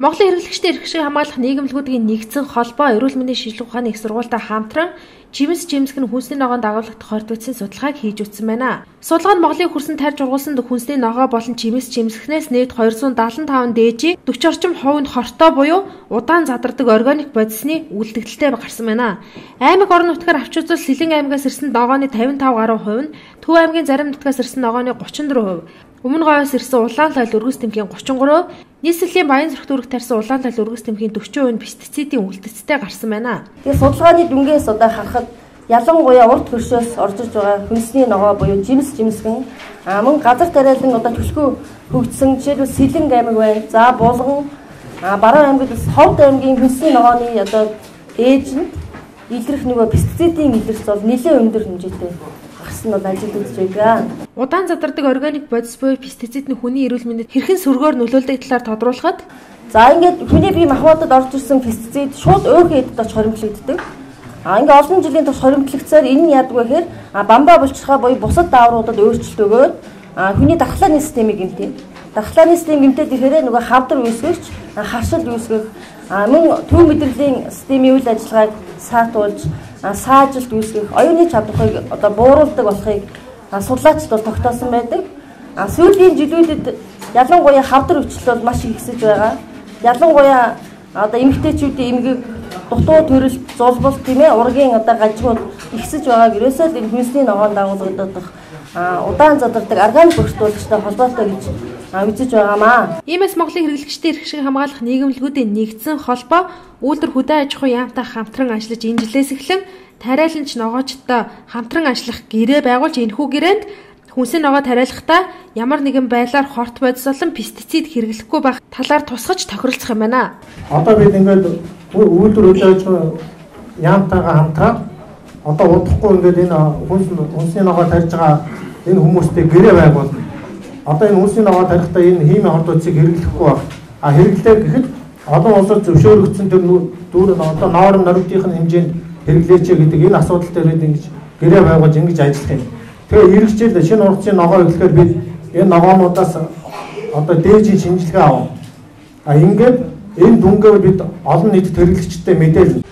Монголын хэрэглэгчдийн эрх шиг хамгаалах нийгэмлэгүүдийн нэгдсэн холбоо эрүүл мэндийн шинжилгээ ухааны их сургуультай хамтран жимс жимсгэн хүнсний ногоон дагуулгад хоригдсон судалгааг хийж үзсэн байна. Судалгаа нь Монголын хөрсөн тарьж ургуулсан хүнсний ногоо болон жимс жимсгнээс нийт 275 дээжийг 40 орчим хувинд хортой буюу удаан задардаг органик бодисны үлдэгдэлтэй гарсан байна. Аймаг орон нутгаар авч үзвэл Сэлэн аймгаас ирсэн ногооны 55 гаруй хувь нь Төв аймгийн зарим нутгаас ирсэн ногооны 34%, Өмнө Говьоос ирсэн Улаанлал өргөс тэмхийн 33%, нийслэлийн Баян зүрх дүүрэг тарьсан Улаанлал өргөс тэмхийн 40% пестицидийн үлдэгцтэй гарсан байна. Тэгээ судалгааны дүнгээс харахад ялангуяа урд хөршөөс орж иж байгаа хүнсний ногоо буюу жимс жимсгэн мөн газар тариалан төлхөө хөгжсөн жишээлбэл Сэлэн аймаг байна. За Булган, Баруун аймагт Ховд аймгийн хүнсний ногооны ээж нь илрэх пестицидийн илэрч бол нэлээд өндөр хэмжээтэй гарсан нь ажил үзэж байгаа. Удаан задардаг органик бодис буюу пестицид нь хүний эрүүл мэндэд хэрхэн сөргөөр нөлөөлдөг талаар тодруулахад ингээд хүний бие махбодод орж ирсэн пестицид шууд өөхөн эдэд оч хоримтлагддаг. Ингээд олон жилийн турш хоримтлагцаар энэ нь яадаг вэ гэхээр бамбаа булчирхай буюу бусад даавруудад өөрчлөлт өгөөд хүний дархлааны системийг гэмтээ. Дархлааны систем гэмтээд ирэхээр хавдар үүсгэж, харшил үүсгэх, мөн төв мэдрэлийн системийн үйл ажиллагааг саатуулж, саажилт үүсгэх, оюуны чадварыг бууруулдаг болохыг судлаачид тогтоосон байдаг. Сүүлийн жилүүдэд ялангуяа хавдар өвчлөлт бол маш их ихсэж байгаа. Ялангуяа эмэгтэйчүүдийн эмгэг, дутуу төрөлт, зулбал ургийн гажигууд ихсэж байгааг ерөөсөө л энэ хүнсний ногоон дагуулгад удаан задардаг органик өртөлттэй холбоотой гэж үзэж байгаамаа. Иймээс Монголын хэрэглэгчдийн эрх шиг хамгаалах нийгэмлэгүүдийн нэгдсэн холбоо үйлдвэр хөдөө аж ахуйн яамтай хамтран ажиллаж энэ жилээс эхлэн тариаланч ногоочтой хамтран ажиллах гэрээ байгуулж энэхүү гэрээнд хүнсний ногоо тариалахдаа ямар нэгэн байдлаар хорт бодис болон пестицид хэрэглэхгүй байх талаар тусгаж тохиролцох юм байна. Одоо бид ингээд үйлдвэр хөдөө аж ахуйн яамтайгаа хамтраад удахгүй ингээд энэ хүнсний ногоо тарьж байгаа энэ хүмүүстэй гэрээ байгуулна. Одоо энэ хүнсний ногоо тарихдаа энэ химийн хордуудыг хэрэглэхгүй байх. Хэрэглээ гэхэд олон улсад зөвшөөрөгдсөн тэр ноорм нормтийн хэмжээнд хэрэглээч гэдэг энэ асуудал дээр ингэж гэрээ байгуулж ингэж ажиллах юм. Тэгээ эх жил шинэ ургацын ногоо эхлэхээр бид энэ ногоонуудаас дээжийн шинжилгээ авав. Ингээд энэ дүнгээ бид олон нийтэд хэрэглэгчдэд мэдээлнэ.